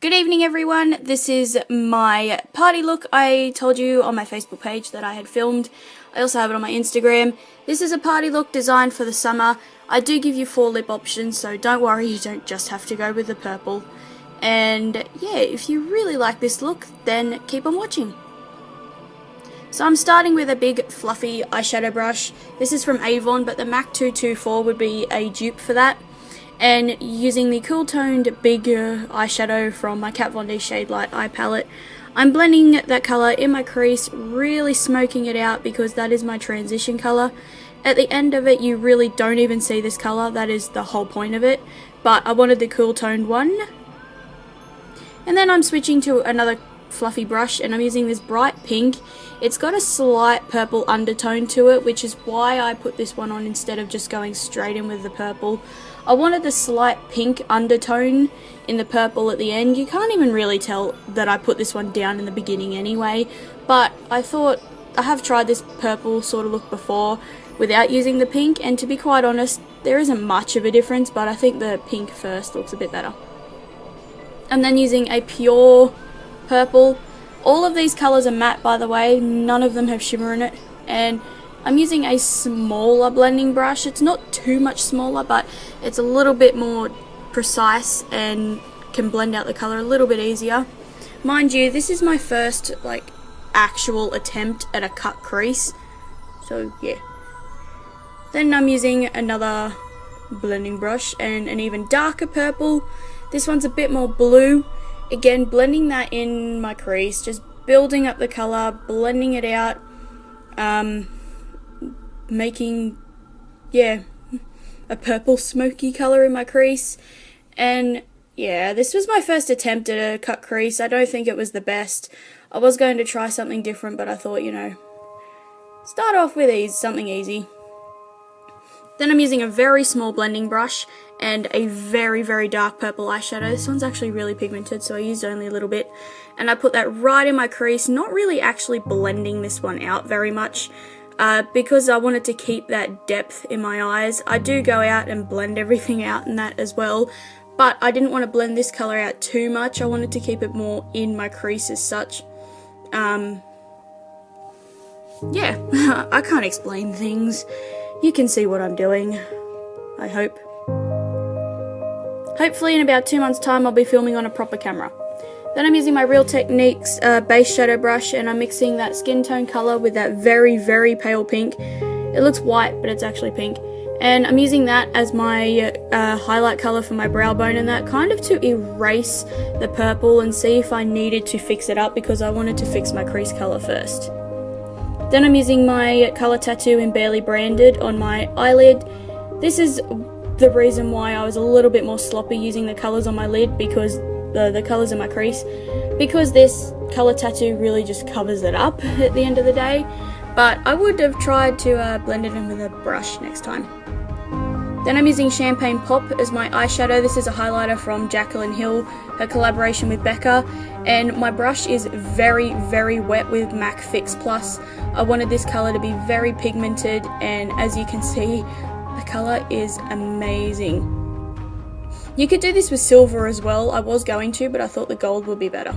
Good evening everyone, this is my party look. I told you on my Facebook page that I had filmed. I also have it on my Instagram. This is a party look designed for the summer. I do give you 4 lip options, so don't worry, you don't just have to go with the purple. And yeah, if you really like this look, then keep on watching. So I'm starting with a big fluffy eyeshadow brush. This is from Avon, but the MAC 224 would be a dupe for that. And using the cool toned big eyeshadow from my Kat Von D Shade Light eye palette, I'm blending that colour in my crease, really smoking it out because that is my transition colour. At the end of it you really don't even see this colour, that is the whole point of it, but I wanted the cool toned one. And then I'm switching to another fluffy brush and I'm using this bright pink. It's got a slight purple undertone to it, which is why I put this one on instead of just going straight in with the purple. I wanted the slight pink undertone in the purple at the end. You can't even really tell that I put this one down in the beginning anyway, but I thought I have tried this purple sort of look before without using the pink, and to be quite honest, there isn't much of a difference, but I think the pink first looks a bit better. I'm then using a pure purple. All of these colours are matte, by the way, none of them have shimmer in it, and I'm using a smaller blending brush. It's not too much smaller, but it's a little bit more precise and can blend out the colour a little bit easier. Mind you, this is my first actual attempt at a cut crease, so yeah. Then I'm using another blending brush and an even darker purple. This one's a bit more blue. Again, blending that in my crease, just building up the colour, blending it out, making, yeah, a purple smoky colour in my crease. And yeah, this was my first attempt at a cut crease. I don't think it was the best. I was going to try something different, but I thought, you know, start off with something easy. Then I'm using a very small blending brush and a very, very dark purple eyeshadow. This one's actually really pigmented, so I used only a little bit. And I put that right in my crease, not really actually blending this one out very much, because I wanted to keep that depth in my eyes. I do go out and blend everything out in that as well, but I didn't want to blend this colour out too much. I wanted to keep it more in my crease as such. Yeah, I can't explain things. You can see what I'm doing, I hope. Hopefully in about 2 months' time I'll be filming on a proper camera. Then I'm using my Real Techniques base shadow brush and I'm mixing that skin tone colour with that very, very pale pink. It looks white, but it's actually pink. And I'm using that as my highlight colour for my brow bone, and that kind of to erase the purple and see if I needed to fix it up, because I wanted to fix my crease colour first. Then I'm using my colour tattoo in Barely Branded on my eyelid. This is the reason why I was a little bit more sloppy using the colours on my lid, because the colours in my crease, because this colour tattoo really just covers it up at the end of the day. But I would have tried to blend it in with a brush next time. Then I'm using Champagne Pop as my eyeshadow. This is a highlighter from Jaclyn Hill, her collaboration with Becca, and my brush is very, very wet with MAC Fix Plus. I wanted this colour to be very pigmented, and as you can see, the colour is amazing. You could do this with silver as well. I was going to, but I thought the gold would be better.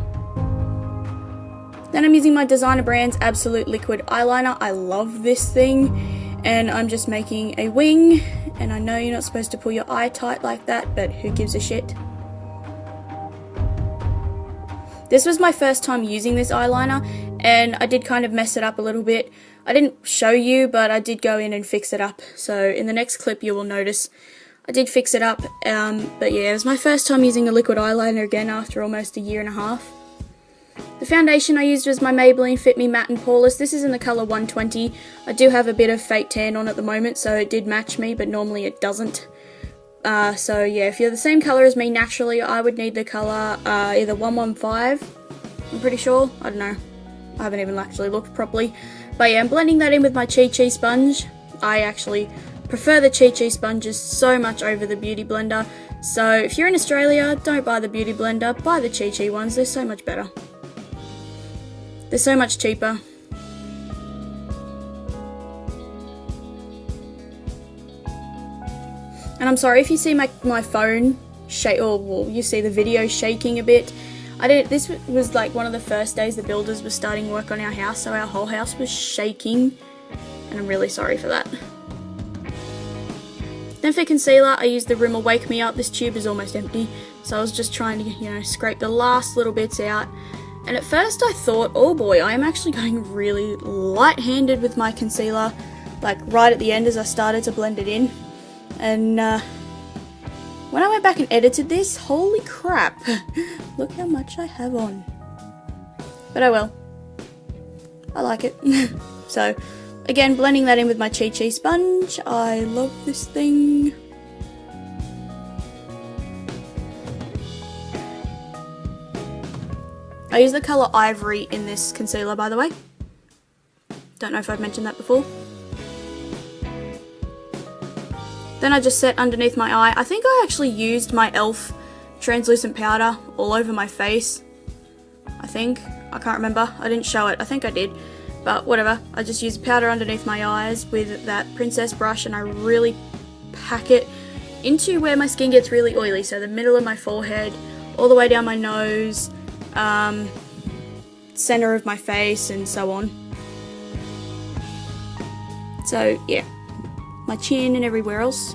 Then I'm using my Designer Brands Absolute Liquid Eyeliner. I love this thing, and I'm just making a wing. And I know you're not supposed to pull your eye tight like that, but who gives a shit? This was my first time using this eyeliner, and I did kind of mess it up a little bit. I didn't show you, but I did go in and fix it up. So in the next clip you will notice I did fix it up. But yeah, it was my first time using a liquid eyeliner again after almost a year and a half. The foundation I used was my Maybelline Fit Me Matte and Poreless. This is in the colour 120. I do have a bit of fake tan on at the moment, so it did match me, but normally it doesn't. So yeah, if you're the same colour as me naturally, I would need the colour either 115, I'm pretty sure. I don't know. I haven't even actually looked properly. But yeah, I'm blending that in with my Chichi sponge. I actually prefer the Chichi sponges so much over the Beauty Blender. So if you're in Australia, don't buy the Beauty Blender, buy the Chichi ones. They're so much better. They're so much cheaper. And I'm sorry if you see my phone shake, or well, you see the video shaking a bit. This was like one of the first days the builders were starting work on our house, so our whole house was shaking, and I'm really sorry for that. Then for concealer, I used the Rimmel Wake Me Up. This tube is almost empty, so I was just trying to, you know, scrape the last little bits out. And at first I thought, oh boy, I am actually going really light-handed with my concealer, like right at the end as I started to blend it in. And when I went back and edited this, holy crap, look how much I have on. But oh well, I like it. So, again, blending that in with my Chichi sponge. I love this thing. I use the colour Ivory in this concealer, by the way. Don't know if I've mentioned that before. Then I just set underneath my eye. I think I actually used my e.l.f. translucent powder all over my face. I can't remember. I didn't show it. I think I did. But whatever. I just used powder underneath my eyes with that princess brush, and I really pack it into where my skin gets really oily. So the middle of my forehead, all the way down my nose, center of my face, and so on. So yeah, my chin and everywhere else.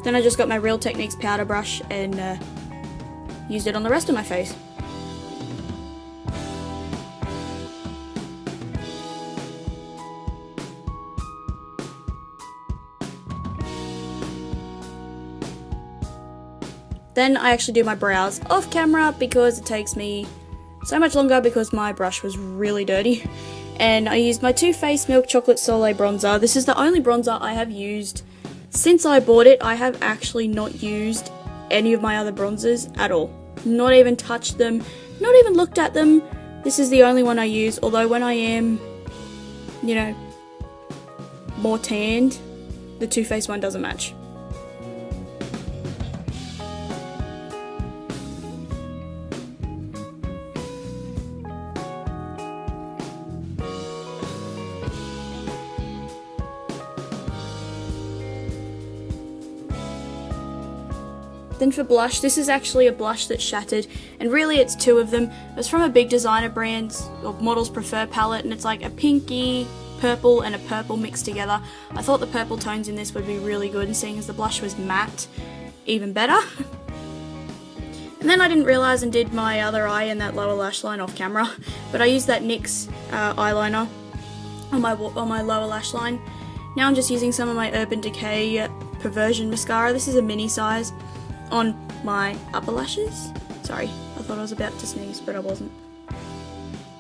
Then I just got my Real Techniques powder brush and used it on the rest of my face. Then I actually do my brows off camera because it takes me so much longer because my brush was really dirty. And I used my Too Faced Milk Chocolate Soleil bronzer. This is the only bronzer I have used since I bought it. I have actually not used any of my other bronzers at all. Not even touched them, not even looked at them. This is the only one I use, although when I am, you know, more tanned, the Too Faced one doesn't match. Then for blush, this is actually a blush that's shattered, and really it's two of them. It's from a big designer brand, or Models Prefer palette, and it's like a pinky, purple, and a purple mixed together. I thought the purple tones in this would be really good, and seeing as the blush was matte, even better. And then I didn't realise and did my other eye and that lower lash line off camera, but I used that NYX eyeliner on my lower lash line. Now I'm just using some of my Urban Decay Perversion mascara. This is a mini size, on my upper lashes. Sorry, I thought I was about to sneeze, but I wasn't.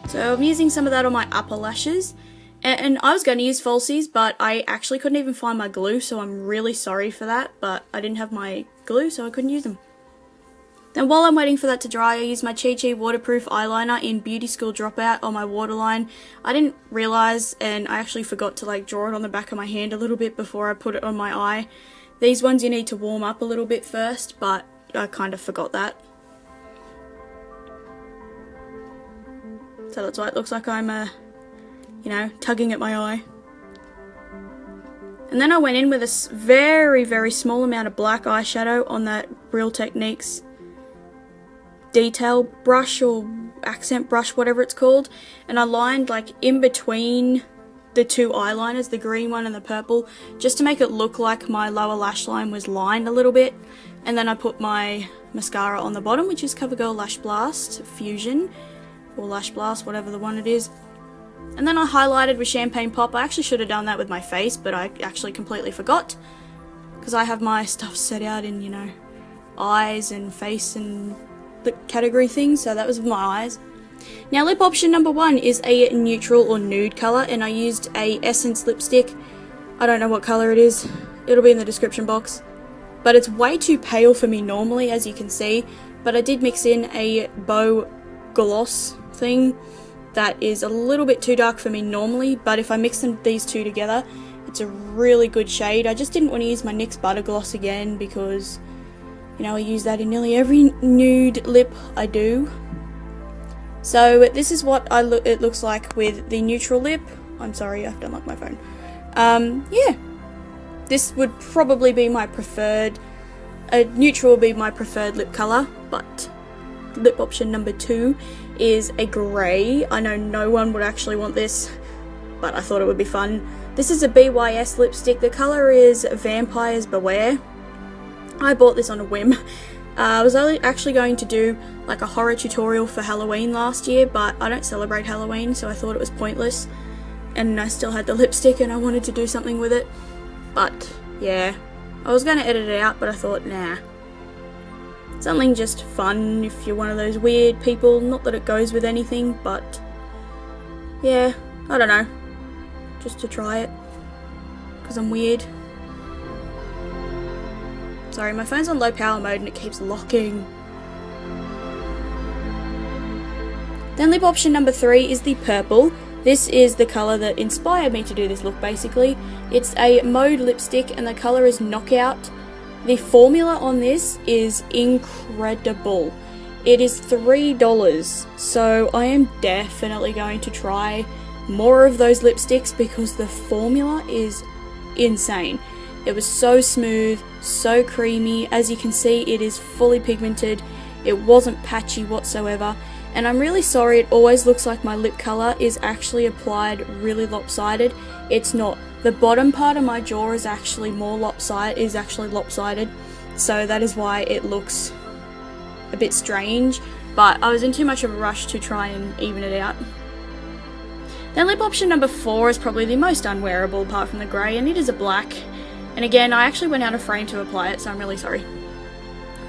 So I'm using some of that on my upper lashes, and I was going to use falsies, but I actually couldn't even find my glue, so I'm really sorry for that, but I didn't have my glue, so I couldn't use them. Then while I'm waiting for that to dry, I use my Chichi waterproof eyeliner in Beauty School Dropout on my waterline. I didn't realise, and I actually forgot to like draw it on the back of my hand a little bit before I put it on my eye. These ones you need to warm up a little bit first, but I kind of forgot that. So that's why it looks like I'm, you know, tugging at my eye. And then I went in with a very, very small amount of black eyeshadow on that Real Techniques detail brush or accent brush, whatever it's called. And I lined like in between the two eyeliners, the green one and the purple, just to make it look like my lower lash line was lined a little bit. And then I put my mascara on the bottom, which is Covergirl Lash Blast Fusion, or Lash Blast, whatever the one it is. And then I highlighted with Champagne Pop. I actually should have done that with my face, but I actually completely forgot, because I have my stuff set out in, you know, eyes and face and lip category things, so that was with my eyes. Now lip option number one is a neutral or nude colour, and I used a Essence lipstick. I don't know what colour it is, it'll be in the description box, but it's way too pale for me normally, as you can see, but I did mix in a Bow Gloss thing that is a little bit too dark for me normally, but if I mix these two together, it's a really good shade. I just didn't want to use my NYX Butter Gloss again because, you know, I use that in nearly every nude lip I do. So this is what it looks like with the neutral lip. I'm sorry, I have to unlock my phone. Yeah, this would probably be my preferred, neutral would be my preferred lip colour, but lip option number 2 is a grey. I know no one would actually want this, but I thought it would be fun. This is a BYS lipstick. The colour is Vampires Beware. I bought this on a whim. I was actually going to do like a horror tutorial for Halloween last year, but I don't celebrate Halloween, so I thought it was pointless. And I still had the lipstick and I wanted to do something with it. But yeah, I was going to edit it out, but I thought, nah. Something just fun if you're one of those weird people. Not that it goes with anything, but yeah, I don't know. Just to try it. Because I'm weird. Sorry, my phone's on low power mode and it keeps locking. Then lip option number 3 is the purple. This is the colour that inspired me to do this look basically. It's a mauve lipstick and the colour is Knockout. The formula on this is incredible. It is $3, so I am definitely going to try more of those lipsticks because the formula is insane. It was so smooth, so creamy. As you can see, it is fully pigmented. It wasn't patchy whatsoever. And I'm really sorry, it always looks like my lip colour is actually applied really lopsided. It's not. The bottom part of my jaw is actually lopsided, so that is why it looks a bit strange, but I was in too much of a rush to try and even it out. Then lip option number 4 is probably the most unwearable apart from the grey, and it is a black. And again, I actually went out of frame to apply it, so I'm really sorry.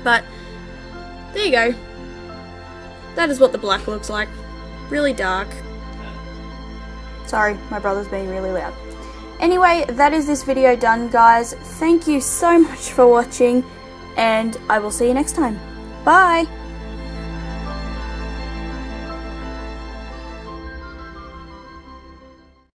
But there you go. That is what the black looks like. Really dark. Sorry, my brother's being really loud. Anyway, that is this video done, guys. Thank you so much for watching, and I will see you next time. Bye!